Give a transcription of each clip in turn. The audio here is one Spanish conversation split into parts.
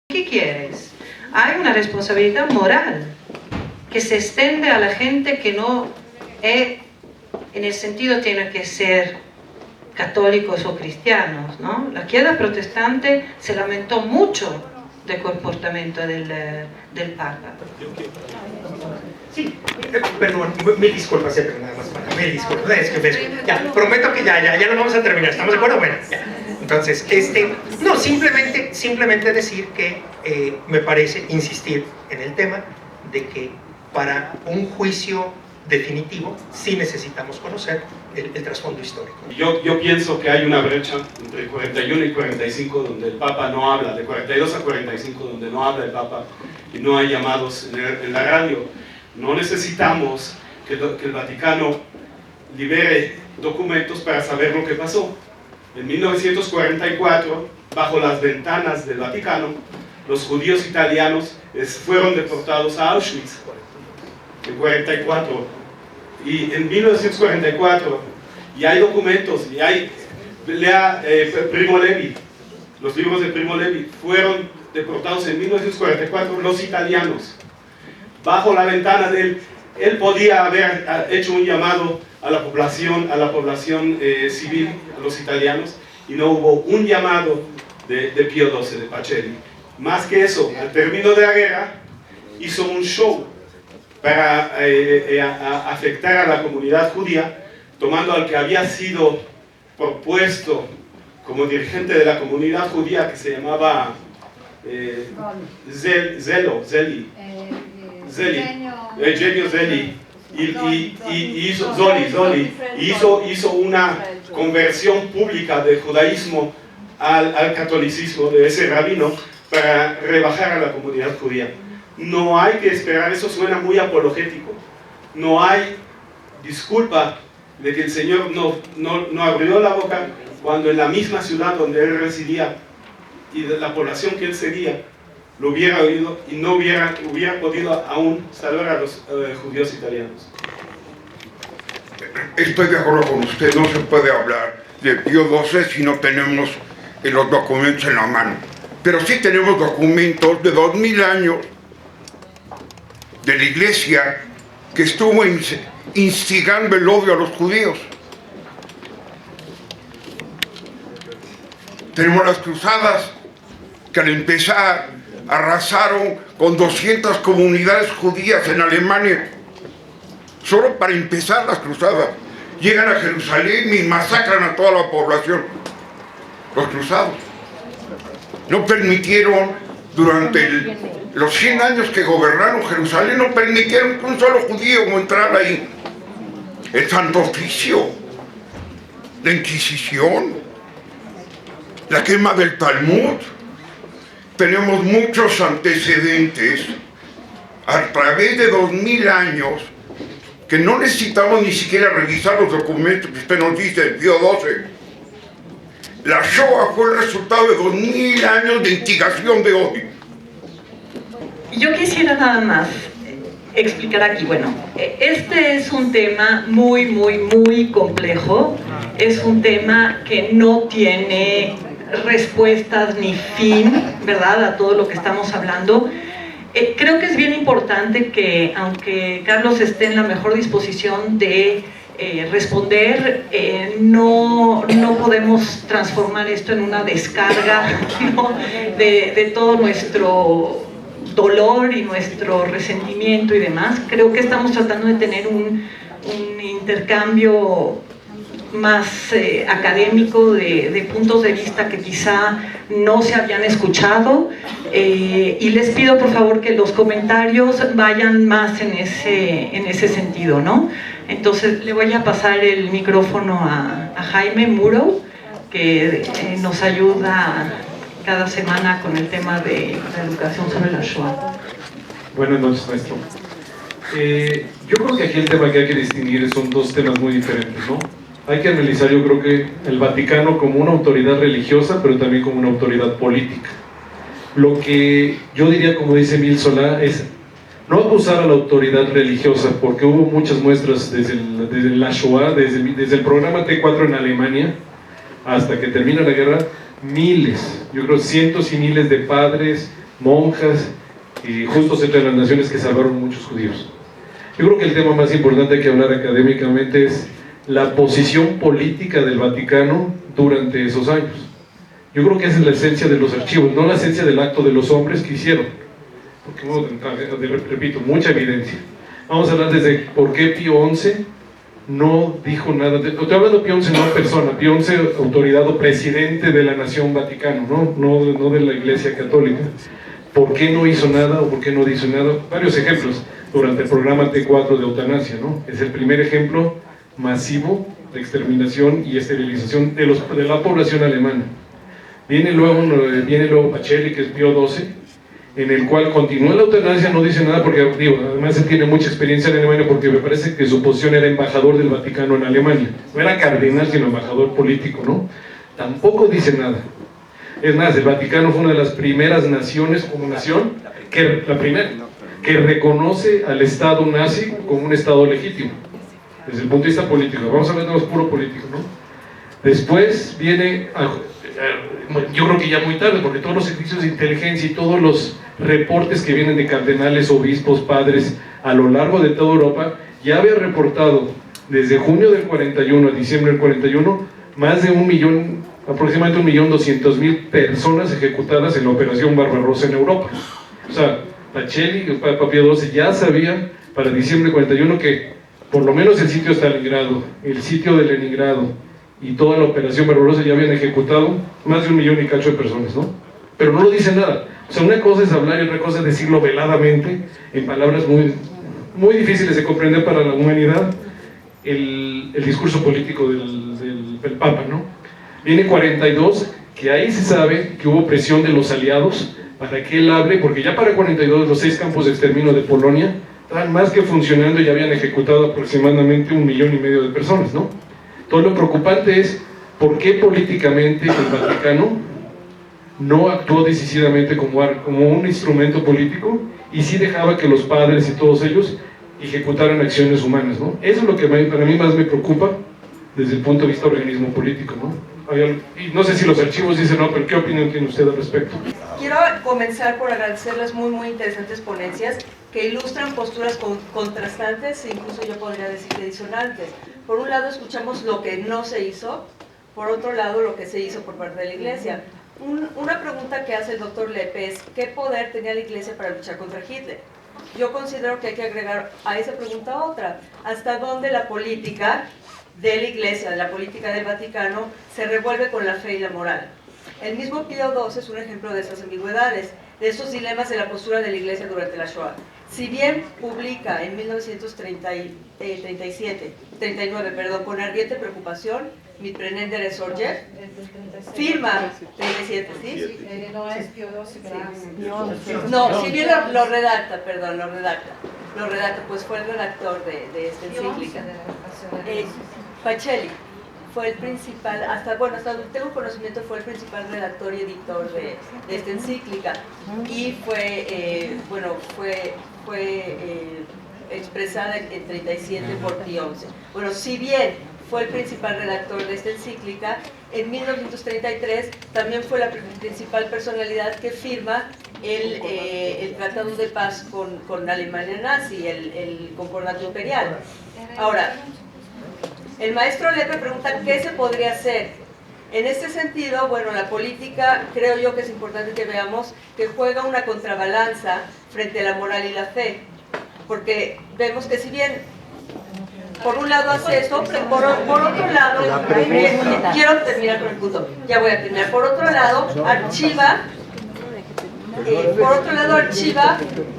¿Qué quieres? Hay una responsabilidad moral que se extiende a la gente que no es, en el sentido tiene que ser católicos o cristianos, ¿no? La Chiesa protestante se lamentó mucho del comportamiento del Papa. Sí, perdón, mil disculpas, pero nada más para mil disculpas. Es que ya, prometo que ya lo vamos a terminar. ¿Estamos de acuerdo? Bueno, ya. Entonces, no, simplemente decir que me parece insistir en el tema de que para un juicio definitivo sí necesitamos conocer el trasfondo histórico. Yo pienso que hay una brecha entre 41 y 45 donde el Papa no habla, de 42 a 45 donde no habla el Papa y no hay llamados en la radio. No necesitamos que el Vaticano libere documentos para saber lo que pasó. En 1944, bajo las ventanas del Vaticano, los judíos italianos fueron deportados a Auschwitz en 44. Y en 1944, y hay documentos, y hay, lea Primo Levi, los libros de Primo Levi, fueron deportados en 1944 los italianos. Bajo la ventana de él podía haber hecho un llamado a la población civil, a los italianos, y no hubo un llamado de Pío XII, de Pacelli. Más que eso, al término de la guerra, hizo un show para afectar a la comunidad judía, tomando al que había sido propuesto como dirigente de la comunidad judía, que se llamaba Eugenio Zelli, y hizo una conversión pública del judaísmo al catolicismo de ese rabino para rebajar a la comunidad judía. No hay que esperar, eso suena muy apologético. No hay disculpa de que el Señor no abrió la boca cuando en la misma ciudad donde él residía y de la población que él seguía lo hubiera oído y no hubiera podido aún salvar a los judíos italianos. Estoy de acuerdo con usted, no se puede hablar de Pío XII si no tenemos los documentos en la mano. Pero sí tenemos documentos de 2000 años de la Iglesia que estuvo instigando el odio a los judíos. Tenemos las cruzadas que al empezar arrasaron con 200 comunidades judías en Alemania. Solo para empezar las cruzadas. Llegan a Jerusalén y masacran a toda la población. Los cruzados no permitieron, durante los 100 años que gobernaron Jerusalén, no permitieron que un solo judío entrara ahí. El Santo Oficio, la Inquisición, la quema del Talmud. Tenemos muchos antecedentes a través de 2000 años que no necesitamos ni siquiera revisar los documentos que usted nos dice, el Pío XII. La Shoah fue el resultado de 2000 años de instigación de odio. Yo quisiera nada más explicar aquí, bueno, este es un tema muy complejo, es un tema que no tiene respuestas ni fin, ¿verdad?, a todo lo que estamos hablando. Creo que es bien importante que, aunque Carlos esté en la mejor disposición de responder, no podemos transformar esto en una descarga, ¿no?, de todo nuestro dolor y nuestro resentimiento y demás. Creo que estamos tratando de tener un intercambio más académico de puntos de vista que quizá no se habían escuchado, y les pido por favor que los comentarios vayan más en ese sentido, ¿no? Entonces le voy a pasar el micrófono a Jaime Muro, que nos ayuda cada semana con el tema de la educación sobre la Shoah. Buenas noches, maestro. Yo creo que aquí el tema que hay que distinguir son dos temas muy diferentes, ¿no? Hay que analizar, yo creo que el Vaticano como una autoridad religiosa, pero también como una autoridad política. Lo que yo diría, como dice Emil Solá, es no acusar a la autoridad religiosa, porque hubo muchas muestras desde la Shoah, desde el programa T4 en Alemania, hasta que termina la guerra, miles, yo creo cientos y miles de padres, monjas y justos entre las naciones que salvaron muchos judíos. Yo creo que el tema más importante que hablar académicamente es la posición política del Vaticano durante esos años. Yo creo que esa es la esencia de los archivos, no la esencia del acto de los hombres que hicieron, porque repito, mucha evidencia. Vamos a hablar desde por qué Pío XI no dijo nada, estoy hablando de Pío XI no persona, Pío XI autoridad o presidente de la nación Vaticano, no de la Iglesia Católica. ¿Por qué no hizo nada o por qué no dice nada? Varios ejemplos durante el programa T4 de eutanasia, ¿no? Es el primer ejemplo masivo de exterminación y esterilización de la población alemana. Viene luego Pacelli, que es Pío XII, en el cual continúa la eutanasia, no dice nada porque, además él tiene mucha experiencia en Alemania porque me parece que su posición era embajador del Vaticano en Alemania. No era cardenal, sino embajador político, ¿no? Tampoco dice nada. Es más, el Vaticano fue una de las primeras naciones como nación, que reconoce al Estado nazi como un Estado legítimo, desde el punto de vista político. Vamos a ver, no es puro político, ¿no? Después viene, yo creo que ya muy tarde, porque todos los servicios de inteligencia y todos los reportes que vienen de cardenales, obispos, padres, a lo largo de toda Europa, ya había reportado desde junio del 41 a diciembre del 41, más de aproximadamente 1.200.000 personas ejecutadas en la Operación Barbarossa en Europa. O sea, Pacelli y el Papa Pío XII ya sabían para diciembre del 41 que por lo menos el sitio de Stalingrado, el sitio de Leningrado y toda la Operación Barbarossa ya habían ejecutado más de 1 millón y cacho de personas, ¿no? Pero no lo dice nada. O sea, una cosa es hablar y otra cosa es decirlo veladamente, en palabras muy, muy difíciles de comprender para la humanidad, el discurso político del Papa, ¿no? Viene 42, que ahí se sabe que hubo presión de los aliados para que él hable, porque ya para 42 los 6 campos de exterminio de Polonia estaban más que funcionando y ya habían ejecutado aproximadamente 1,5 millones de personas, ¿no? Todo lo preocupante es por qué políticamente el Vaticano no actuó decisivamente como un instrumento político y sí dejaba que los padres y todos ellos ejecutaran acciones humanas, ¿no? Eso es lo que para mí más me preocupa desde el punto de vista organismo político, ¿no? Y no sé si los archivos dicen no, pero ¿qué opinión tiene usted al respecto? Quiero comenzar por agradecerles muy interesantes ponencias que ilustran posturas contrastantes e incluso yo podría decir que disonantes. Por un lado escuchamos lo que no se hizo, por otro lado lo que se hizo por parte de la Iglesia. Una pregunta que hace el doctor Lepe es ¿qué poder tenía la Iglesia para luchar contra Hitler? Yo considero que hay que agregar a esa pregunta otra. ¿Hasta dónde la política de la Iglesia, la política del Vaticano, se revuelve con la fe y la moral? El mismo Pío XII es un ejemplo de esas ambigüedades, de esos dilemas de la postura de la Iglesia durante la Shoah. Si bien publica en 1939, con ardiente preocupación, Mit brennender Sorge, firma 37, ¿sí? No es Pío XII, No, si bien lo redacta, pues fue el redactor de esta encíclica. Pacelli fue el principal, hasta donde tengo conocimiento, fue el principal redactor y editor de esta encíclica y fue expresada en 37 por Pío XI. Bueno, si bien fue el principal redactor de esta encíclica, en 1933 también fue la principal personalidad que firma el Tratado de Paz con la Alemania nazi, el Concordato Imperial. Ahora, el maestro Lepe pregunta ¿qué se podría hacer? En este sentido, bueno, la política, creo yo que es importante que veamos que juega una contrabalanza frente a la moral y la fe, porque vemos que si bien por un lado hace esto, por otro lado, quiero terminar con el punto, ya voy a terminar, por otro lado archiva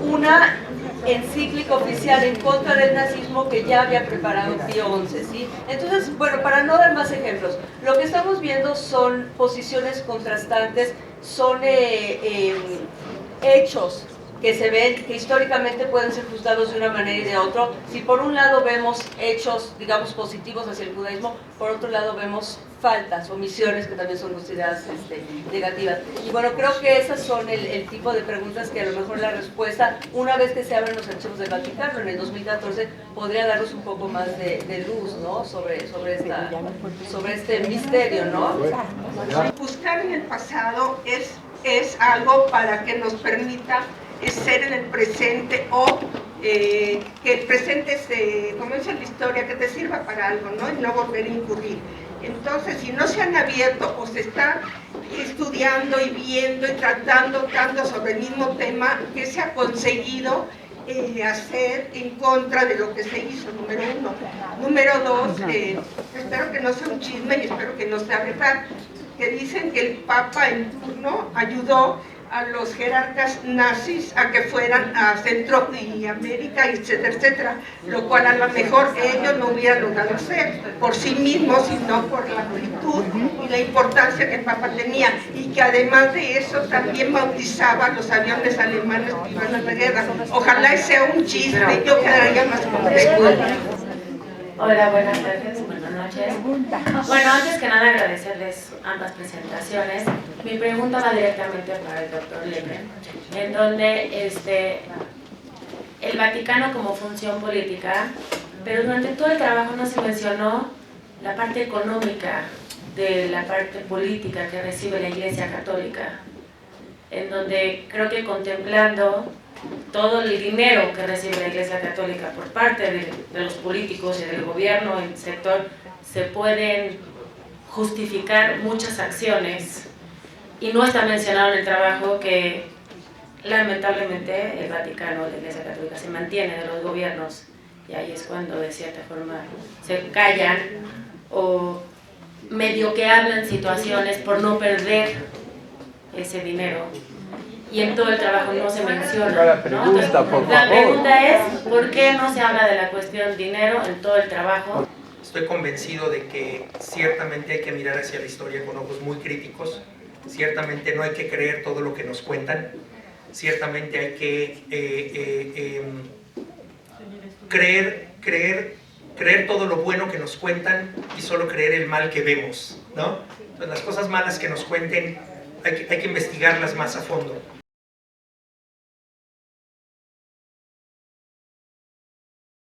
una encíclica oficial en contra del nazismo que ya había preparado Pío XI, ¿sí? Entonces, bueno, para no dar más ejemplos, lo que estamos viendo son posiciones contrastantes, son hechos que se ven, que históricamente pueden ser juzgados de una manera y de otra. Si por un lado vemos hechos, digamos, positivos hacia el judaísmo, por otro lado vemos faltas, omisiones que también son consideradas negativas. Y bueno, creo que esas son el tipo de preguntas que a lo mejor la respuesta, una vez que se abren los archivos del Vaticano en el 2014, podría darnos un poco más de luz, ¿no? sobre este misterio, ¿no? Buscar en el pasado es algo para que nos permita ser en el presente o que el presente, como dice la historia, que te sirva para algo, ¿no? Y no volver a incurrir. Entonces, si no se han abierto o se está estudiando y viendo y tratando sobre el mismo tema, ¿qué se ha conseguido hacer en contra de lo que se hizo? Número uno. Número dos, espero que no sea un chisme y espero que no sea verdad, que dicen que el Papa en turno ayudó a los jerarcas nazis a que fueran a Centro y América, etcétera, etcétera, lo cual a lo mejor ellos no hubieran logrado hacer por sí mismos, sino por la amplitud y la importancia que el Papa tenía, y que además de eso también bautizaba los aviones alemanes que iban a la guerra. Ojalá sea un chisme, yo quedaría más contenta. Hola, buenas tardes, buenas noches. Bueno, antes que nada agradecerles ambas presentaciones. Mi pregunta va directamente para el doctor Lemmer, en donde el Vaticano como función política, pero durante todo el trabajo no se mencionó la parte económica de la parte política que recibe la Iglesia Católica, en donde creo que contemplando todo el dinero que recibe la Iglesia Católica por parte de los políticos y del gobierno en el sector, se pueden justificar muchas acciones, y no está mencionado en el trabajo que lamentablemente el Vaticano, la Iglesia Católica, se mantiene de los gobiernos, y ahí es cuando de cierta forma se callan o medio que hablan situaciones por no perder ese dinero. Y en todo el trabajo no se menciona, ¿no? Entonces, la pregunta es, ¿por qué no se habla de la cuestión dinero en todo el trabajo? Estoy convencido de que ciertamente hay que mirar hacia la historia con ojos muy críticos, ciertamente no hay que creer todo lo que nos cuentan, ciertamente hay que creer todo lo bueno que nos cuentan y solo creer el mal que vemos, ¿no? Entonces, las cosas malas que nos cuenten hay que investigarlas más a fondo.